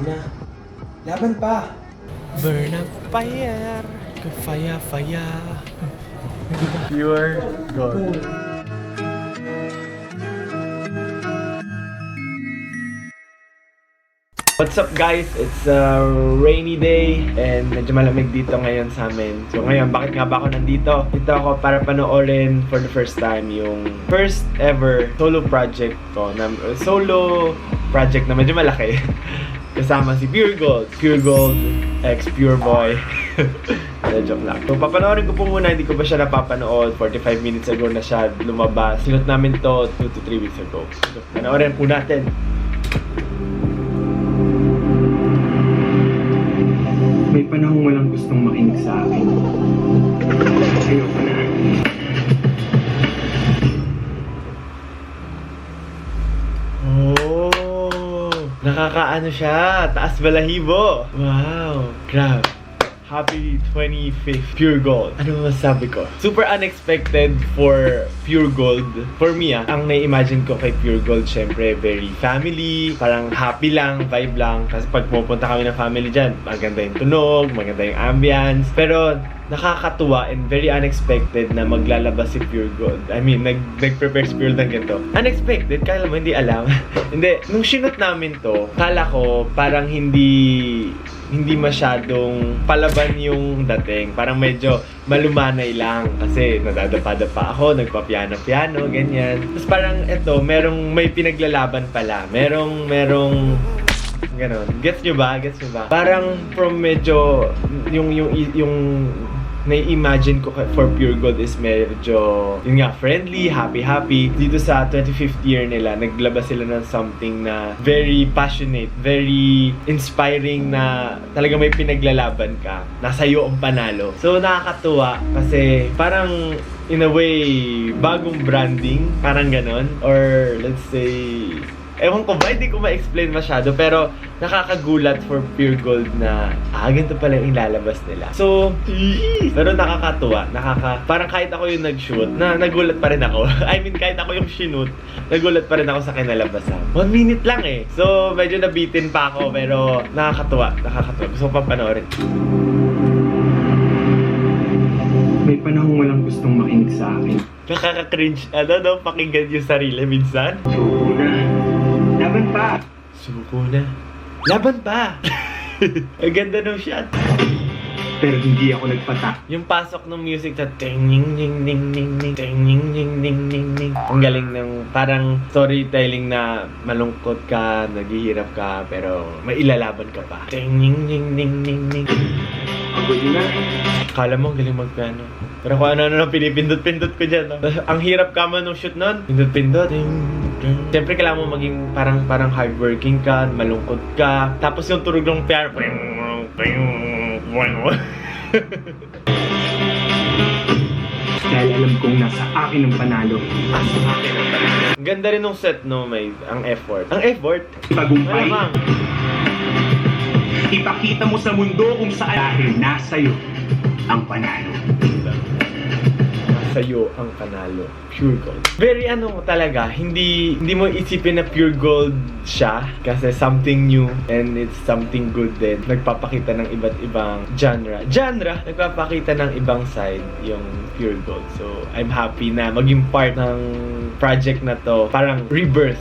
na. Laban pa! Burn up fire, fire, fire. Pure gold. What's up guys? It's a rainy day and medyo malamig dito ngayon sa amin. So ngayon, bakit nga ba ako nandito? Dito ako para panoorin for the first time yung first ever solo project ko. Solo project na medyo malaki. Kasama si Pure Gold. Pure Gold x Pure Boy. Joke lang. So papanoorin ko po muna, hindi ko pa siya napapanood. 45 minutes ago na siya lumabas. Sinot namin to 2 to 3 weeks ago. So panoorin po natin. May panahong walang gustong makinig sa akin. Ayoko na. Oh! Nakakaano siya! Taas balahibo! Wow! Grabe! Happy 25th Pure Gold. Ano masasabi ko? Super unexpected for Pure Gold. For me ang na-imagine ko kay Pure Gold, syempre very family, parang happy lang, vibe lang. Kasi pag pupunta kami ng family dyan, maganda yung tunog, maganda yung ambience. Pero nakakatuwa and very unexpected na maglalabas si Pure Gold. I mean, nag-prepare si Pure Gold ng ganito. Unexpected, kala mo hindi alam. Hindi, nung sinot namin to, kala ko parang hindi masyadong palaban yung dating. Parang medyo malumanay lang kasi nadadapa-dapa ako, nagpa-piano-piano, ganyan. Tapos parang eto, may pinaglalaban pala. Merong ganon. Gets nyo ba? Parang from medyo yung na-imagine ko for Pure Gold is medyo, yun nga, friendly, happy. Dito sa 25th year nila, naglabas sila ng something na very passionate, very inspiring na talaga may pinaglalaban ka. Nasa iyo ang panalo. So, nakakatuwa kasi parang in a way, bagong branding, parang ganon. Or let's say, ewan ko ba, hindi ko ma-explain masyado, pero nakakagulat for Pure Gold na, ganito pala yung ilalabas nila. So, pero nakakatuwa, parang kahit ako yung nag-shoot, nagulat pa rin ako. I mean, kahit ako yung shoot, nagulat pa rin ako sa kinalabasan. 1 minute lang eh. So, medyo nabitin pa ako, pero nakakatuwa. Gusto ko pa panoorin. May panahong walang gustong makinig sa akin. Nakaka-cringe, pakinggan yung sarili minsan. Suko na. Laban pa! Suko na. Laban pa! Ang ganda ng shot. Pero hindi ako nagpatak. Yung pasok ng music sa ting ning ning ning ning ning ting ning ning ning ning ning. Ang galing ng parang storytelling na malungkot ka, naghihirap ka, pero may ilalaban ka pa. Ting ning ning ning ning ning. Ako yun na. Kala mo, galing mag-piano. Pero kung ano pinipindot-pindot ko dyan. No? Ang hirap ka man nung shoot nun. Pindot-pindot. Siyempre, kailangan mo maging parang hardworking ka, malungkot ka. Tapos yung turog ng piano. Dahil alam kong nasa akin ang panalo. Ang ganda rin ng set, no? Ang effort. Ang effort? Tagumpay. Malamang. Ipakita mo sa mundo kung saan dahil nasa'yo ang panalo. Sa'yo ang panalo. Pure Gold. Very talaga, hindi mo isipin na Pure Gold siya kasi something new and it's something good din. Nagpapakita ng iba't ibang genre. Nagpapakita ng ibang side yung Pure Gold. So, I'm happy na maging part ng project na to. Parang reborn.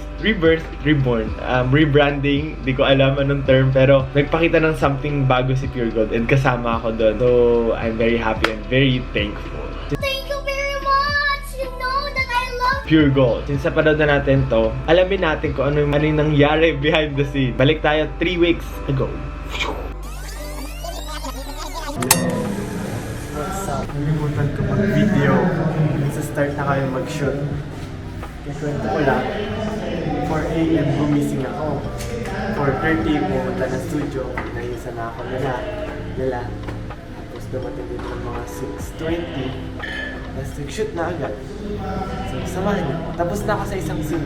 Rebranding, di ko alam anong term, pero nagpakita ng something bago si Pure Gold and kasama ako doon. So, I'm very happy and very thankful. Thank you very much! You know that I love Pure Gold. Since napanood na natin to, alamin natin kung ano yung nangyari behind the scene. Balik tayo 3 weeks ago. What's up? Nalimutan ko mag-video. Sa start na kayo mag-shoot. Kikwento ko lang. 4 AM gumising ako. 4:30 pumunta na studio. Pinayusan na ako nila. Tapos dumating dito ng mga 6:20. Tapos nag-shoot na agad. So, samahan niyo. Tapos na ako sa isang scene.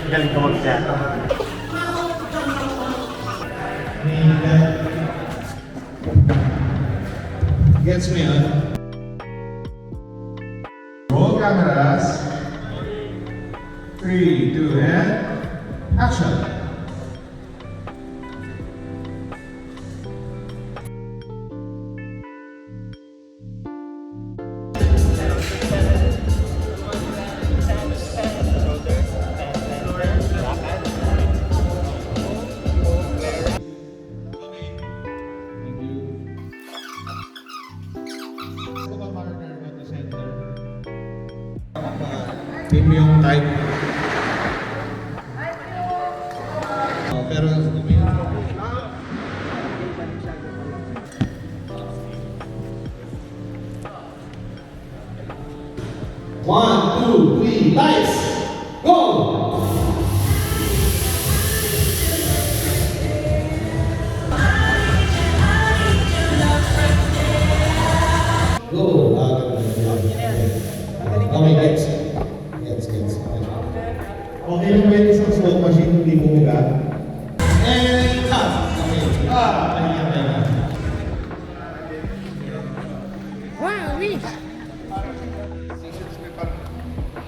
Galing ko mag-piano. Gets me, huh? Roll cameras. 3, 2, and action. pwede sa smoke machine, hindi bumuga. And cut! Okay. Pahinga.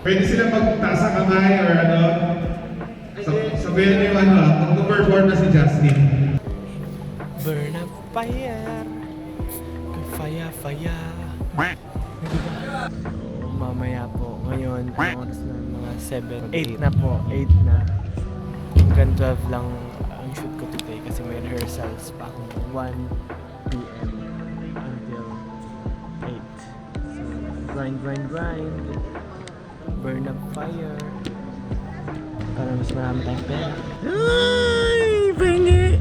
Pwede sila magtaas ang kamay or ano. Sabihin niyo ano, magpo-perform na si Justin. Burn up fire. Fire, fire. Mamaya po. Ngayon, ang oras na mga 7, 8 na po. 8 na. Hanggang 12 lang ang shoot ko today kasi may rehearsals pa akong 1 p.m. until 8. So, grind. Burn up fire. Para mas marami tayong pera. Ay! Pingi!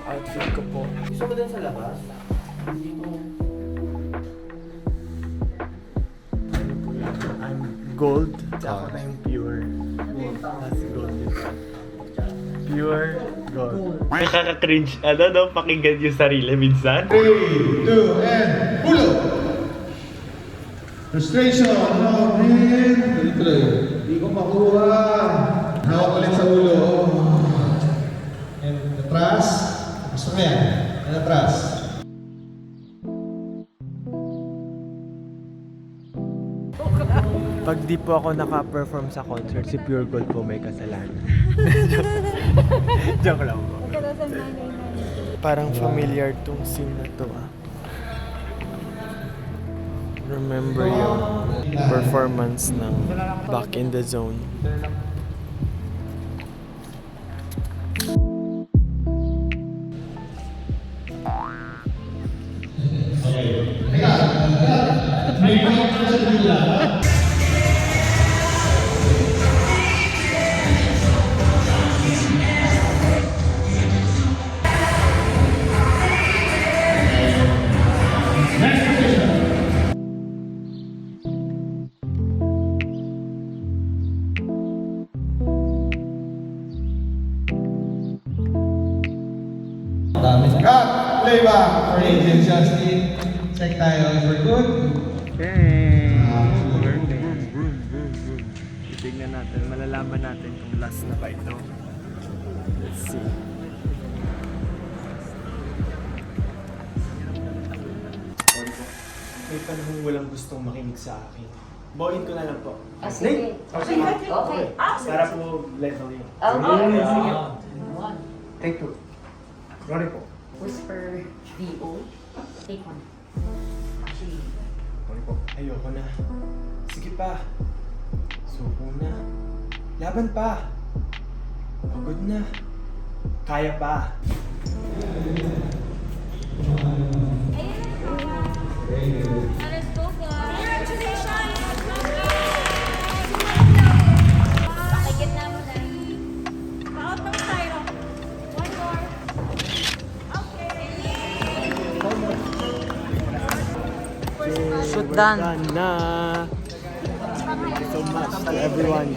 Outfit ko po. Gusto mo din sa labas? I'm gold. Ako na yung pure. That's gold. Pure gold. Nakaka-cringe. Ano no? Pakinggan yung sarili minsan. 3, 2, and pulo! Frustration! Oh man! Tuloy. Hindi ko makuha. Hawak ulit sa ulo. And atras. Gusto ko yan. And atras. Pag di po ako naka-perform sa concert, si Pure Gold po may kasalanan. Joke lang po. Parang familiar tong scene na to ah. Remember yung performance ng Back in the Zone. Dami. Cut! Playback for Agent Justin. Check tayo if we're good. Titignan natin, malalaman natin kung last na ba ito. Let's see. May panahon walang gustong makinig sa akin. Bawin ko na lang po. Sige. Okay. Okay. Para po level yun. Okay. Sige. Take 2. Rory po. Whisper D.O. Take 1. Actually, Rory po. Ayoko na. Sige pa. Suko na. Laban pa. Pagod na. Kaya pa. Let's go, guys. Congratulations! Pakigitna mo na. Out naman tayo. One more. Okay. shoot done. Done na. Thank you so much to everyone.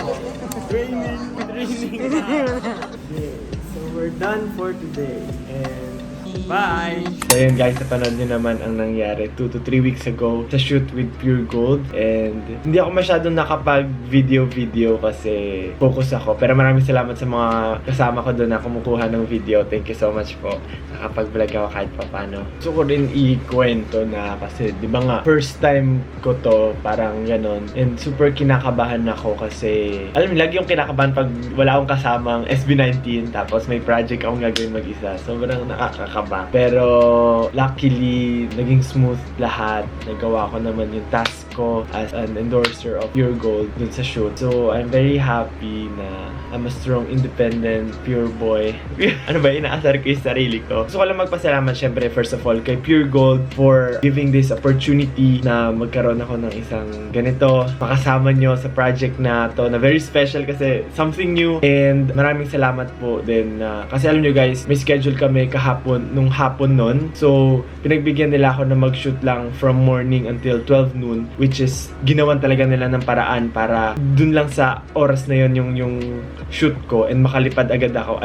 Training. Okay, so we're done for today. And bye! So yun guys, napanood nyo naman ang nangyari 2 to 3 weeks ago sa shoot with Pure Gold. And hindi ako masyadong nakapag-video kasi focus ako. Pero maraming salamat sa mga kasama ko doon na kumukuha ng video. Thank you so much po. Nakapag-vlog ako kahit papano. Gusto ko rin ikwento na kasi di ba nga, first time ko to, parang ganon. And super kinakabahan ako kasi alam mo, lagi yung kinakabahan pag wala akong kasamang SB19 tapos may project akong gagawin mag-isa. Sobrang nakakakaba. Pero luckily, naging smooth lahat. Nagawa ko naman yung task ko as an endorser of Pure Gold dun sa shoot. So I'm very happy na I'm a strong, independent, pure boy. Ano ba, inaasar ko yung sarili ko. Gusto ko lang magpasalamat syempre first of all kay Pure Gold for giving this opportunity na magkaroon ako ng isang ganito. Makasama nyo sa project na to na very special kasi something new. And maraming salamat po din na kasi alam nyo guys, may schedule kami kahapon, nung hapon nun. So pinagbigyan nila ako na mag-shoot lang from morning until 12 noon which is ginawan talaga nila ng paraan para dun lang sa oras na yon yung shoot ko and makalipad agad ako.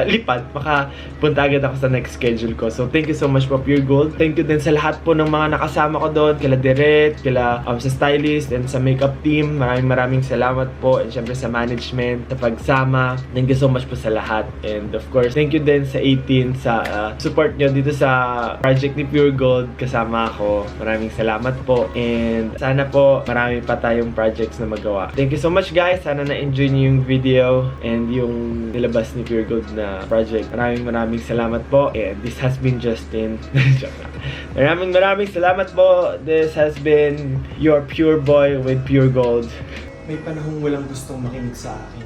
Makapunta agad ako sa next schedule ko. So thank you so much po Pure Gold. Thank you din sa lahat po ng mga nakasama ko doon, kila Direct, kila sa stylist and sa makeup team. Maraming salamat po, and syempre sa management, sa pagsama. Thank you so much po sa lahat. And of course, thank you din sa 18 sa support nyo dito sa project ni Pure Gold. Kasama ako. Maraming salamat po. And sana po marami pa tayong projects na magawa. Thank you so much guys. Sana na-enjoy niyo yung video and yung nilabas ni Pure Gold na project. Maraming salamat po. And this has been Justin. Maraming salamat po. This has been your Pure Boy with Pure Gold. May panahong walang gustong makinig sa akin.